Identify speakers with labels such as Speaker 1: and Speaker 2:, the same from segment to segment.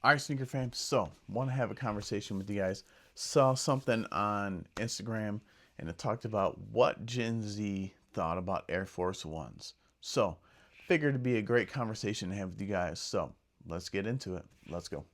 Speaker 1: All right, sneaker fam. So, want to have a conversation with you guys. Saw something on Instagram and it talked about what Gen Z thought about Air Force Ones. So, figured it'd be a great conversation to have with you guys. So, let's get into it. Let's go.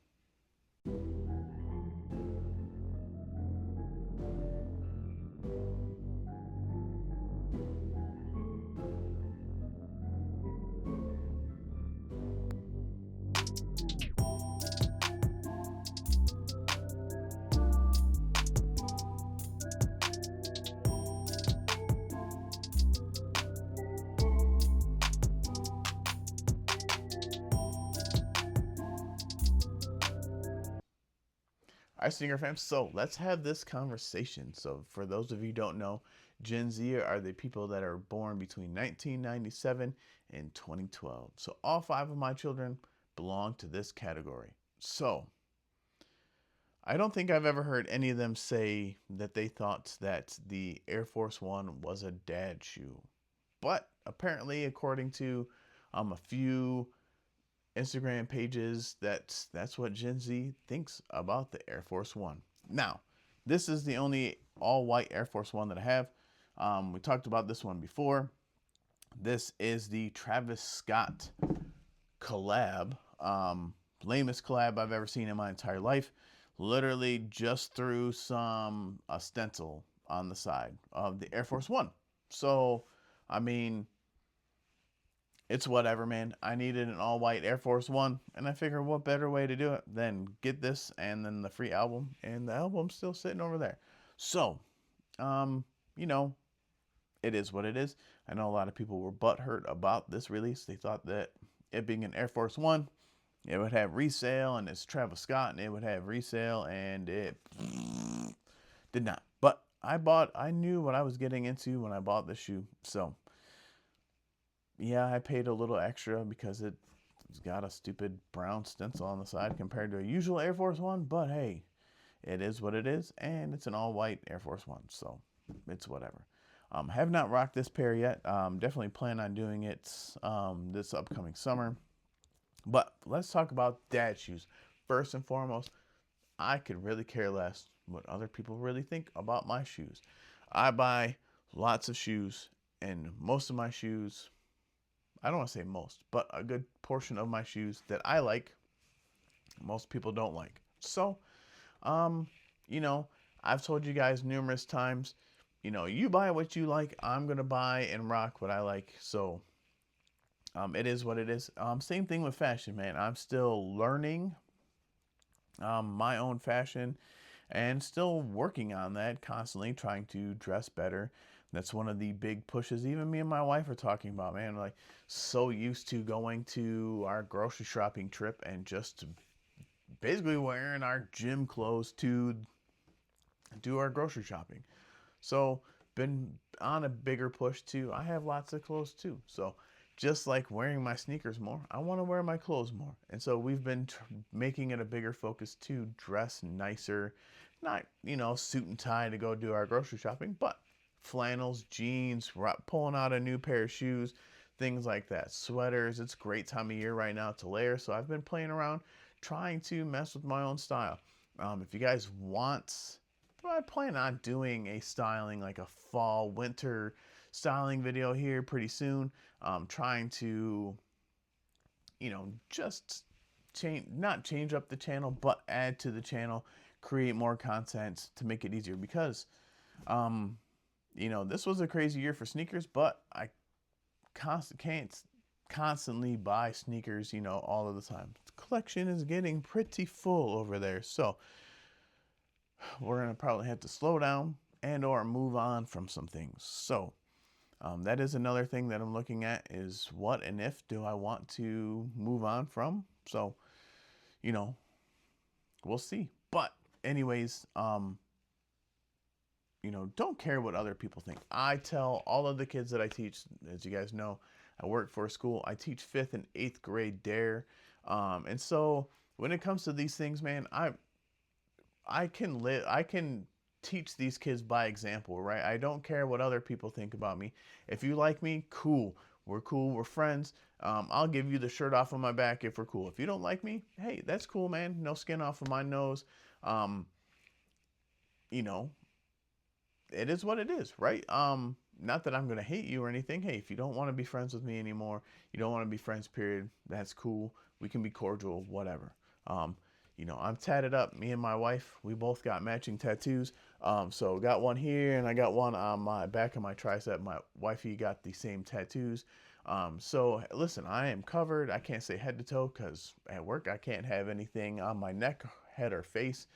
Speaker 1: All right, sneaker fam. So, let's have this conversation. So, for those of you who don't know, Gen Z are the people that are born between 1997 and 2012. So, all five of my children belong to this category. So, I don't think I've ever heard any of them say that they thought that the Air Force One was a dad shoe. But apparently, according to a few Instagram pages, that's what Gen Z thinks about the Air Force One. Now, this is the only all-white Air Force One that I have. We talked about this one before. This is the Travis Scott collab. Lamest collab I've ever seen in my entire life. Literally just threw some a stencil on the side of the Air Force One. So, I mean, it's whatever, man. I needed an all white Air Force One, and I figured what better way to do it than get this and then the free album, and the album's still sitting over there. So, um, you know, it is what it is. I know a lot of people were butthurt about this release. They thought that it being an Air Force One, it would have resale, and it's Travis Scott, and it would have resale, and it did not. But I knew what I was getting into when I bought this shoe. So, yeah, I paid a little extra because it's got a stupid brown stencil on the side compared to a usual Air Force One. But hey, it is what it is, and it's an all white Air Force One. So, it's whatever. Have not rocked this pair yet. Definitely plan on doing it this upcoming summer. But let's talk about dad shoes. First and foremost, I could really care less what other people really think about my shoes. I buy lots of shoes, and most of my shoes, I don't want to say most, but a good portion of my shoes that I like, most people don't like. So, um, you know, I've told you guys numerous times, you buy what you like, I'm going to buy and rock what I like. So, it is what it is. Same thing with fashion, man. I'm still learning my own fashion and still working on that, constantly trying to dress better. That's one of the big pushes. Even me and my wife are talking about, man, like so used to going to our grocery shopping trip and just basically wearing our gym clothes to do our grocery shopping. So been on a bigger push too. I have lots of clothes too. So just like wearing my sneakers more, I want to wear my clothes more. And so we've been making it a bigger focus to dress nicer, not, suit and tie to go do our grocery shopping, but flannels, jeans, pulling out a new pair of shoes, things like that. Sweaters, it's a great time of year right now to layer. So I've been playing around trying to mess with my own style. If you guys want, I plan on doing a styling, like a fall winter styling video here pretty soon. Trying to, just change, not change up the channel, but add to the channel, create more content to make it easier because, um, this was a crazy year for sneakers, but I can't constantly buy sneakers, all of the time. The collection is getting pretty full over there. So we're going to probably have to slow down and or move on from some things. So that is another thing that I'm looking at is what and if do I want to move on from. So, you know, we'll see. But anyways, don't care what other people think. I tell all of the kids that I teach, as you guys know, I work for a school. I teach 5th and 8th grade dare. And so when it comes to these things, man, I can teach these kids by example, right? I don't care what other people think about me. If you like me, cool. we're cool, we're friends. I'll give you the shirt off of my back if we're cool. If you don't like me, hey, that's cool, man. No skin off of my nose. Um, you know, it is what it is, right? Not that I'm gonna hate you or anything. Hey, if you don't want to be friends with me anymore, you don't want to be friends, period. That's cool. We can be cordial, whatever. Um, I'm tatted up. Me and my wife, we both got matching tattoos. So got one here and I got one on my back of my tricep. My wifey got the same tattoos. So listen, I am covered. I can't say head to toe because at work I can't have anything on my neck, head, or face.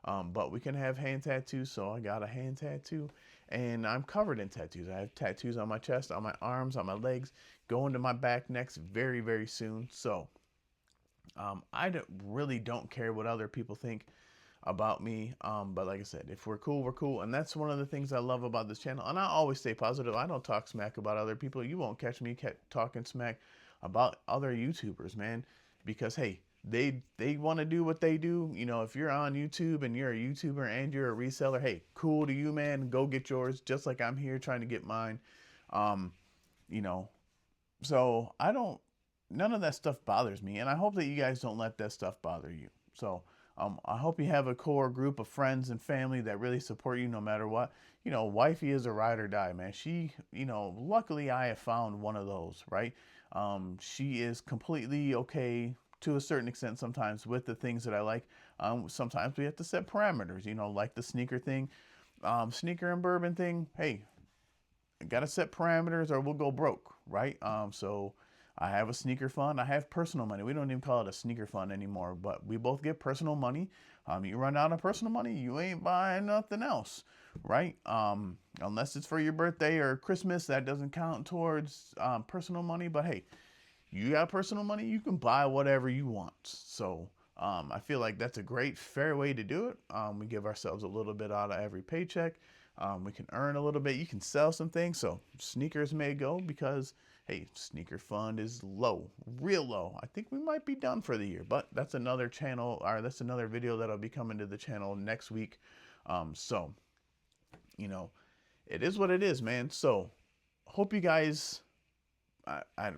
Speaker 1: But we can have hand tattoos, so I got a hand tattoo, and I'm covered in tattoos. I have tattoos on my chest, on my arms, on my legs, going to my back next very, very soon. So really don't care what other people think about me. But like I said, if we're cool, we're cool. And that's one of the things I love about this channel. And I always stay positive. I don't talk smack about other people. You won't catch me talking smack about other YouTubers, man. Because hey, they want to do what they do. If you're on YouTube and you're a YouTuber and you're a reseller, hey, cool to you, man. Go get yours. Just like I'm here trying to get mine. Um, you know, so none of that stuff bothers me. And I hope that you guys don't let that stuff bother you. So I hope you have a core group of friends and family that really support you no matter what. Wifey is a ride or die, man. She, luckily I have found one of those, right? She is completely okay to a certain extent sometimes with the things that I like. Sometimes we have to set parameters, like the sneaker thing, sneaker and bourbon thing. Hey, got to set parameters or we'll go broke, right? So I have a sneaker fund. I have personal money. We don't even call it a sneaker fund anymore, but we both get personal money. You run out of personal money, you ain't buying nothing else, right? Unless it's for your birthday or Christmas, that doesn't count towards personal money. But hey, you got personal money, you can buy whatever you want. So I feel like that's a great, fair way to do it. We give ourselves a little bit out of every paycheck. We can earn a little bit. You can sell some things. So sneakers may go because, hey, sneaker fund is low, real low. I think we might be done for the year, but that's another channel, or that's another video that'll be coming to the channel next week. So, it is what it is, man. So hope you guys, I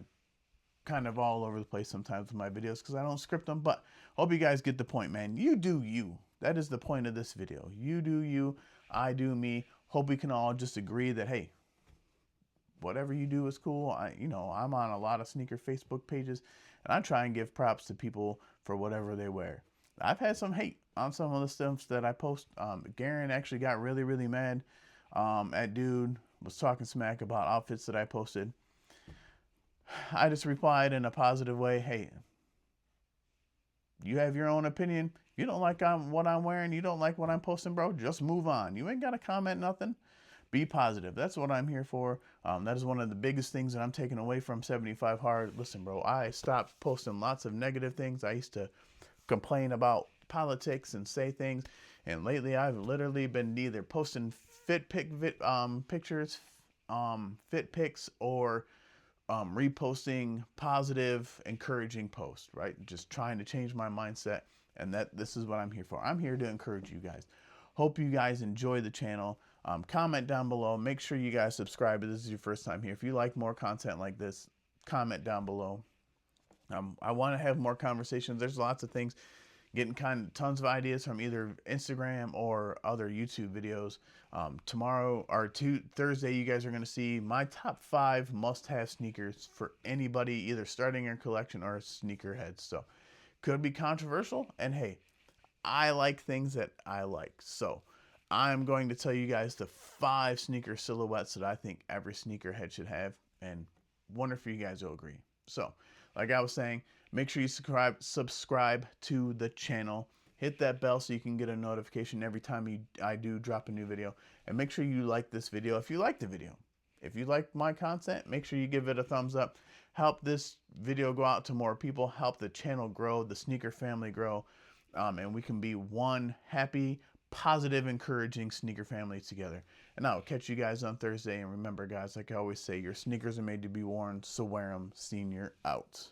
Speaker 1: kind of all over the place sometimes with my videos because I don't script them, but hope you guys get the point, man. You do you. That is the point of this video. You do you, I do me. Hope we can all just agree that, hey, whatever you do is cool. I'm on a lot of sneaker Facebook pages, and I try and give props to people for whatever they wear. I've had some hate on some of the stuff that I post. Garen actually got really, really mad at dude, was talking smack about outfits that I posted. I just replied in a positive way, hey, you have your own opinion. You don't like what I'm wearing. You don't like what I'm posting, bro. Just move on. You ain't got to comment nothing. Be positive. That's what I'm here for. That is one of the biggest things that I'm taking away from 75 Hard. Listen, bro, I stopped posting lots of negative things. I used to complain about politics and say things. And lately I've literally been either posting pictures, fit pics, or reposting positive, encouraging posts, right? Just trying to change my mindset. And this is what I'm here for. I'm here to encourage you guys. Hope you guys enjoy the channel. Comment down below. Make sure you guys subscribe if this is your first time here. If you like more content like this, comment down below. I want to have more conversations. There's lots of things. Getting tons of ideas from either Instagram or other YouTube videos. Tomorrow or Thursday, you guys are going to see my top 5 must-have sneakers for anybody either starting your collection or sneakerheads. So could be controversial, and hey, I like things that I like. So I'm going to tell you guys the 5 sneaker silhouettes that I think every sneakerhead should have, and wonder if you guys will agree. So like I was saying, make sure you subscribe to the channel. Hit that bell so you can get a notification every time I do drop a new video. And make sure you like this video if you like the video. If you like my content, make sure you give it a thumbs up. Help this video go out to more people. Help the channel grow, the sneaker family grow. And we can be one happy, positive, encouraging sneaker family together. And I'll catch you guys on Thursday. And remember, guys, like I always say, your sneakers are made to be worn, so wear them. Senior out.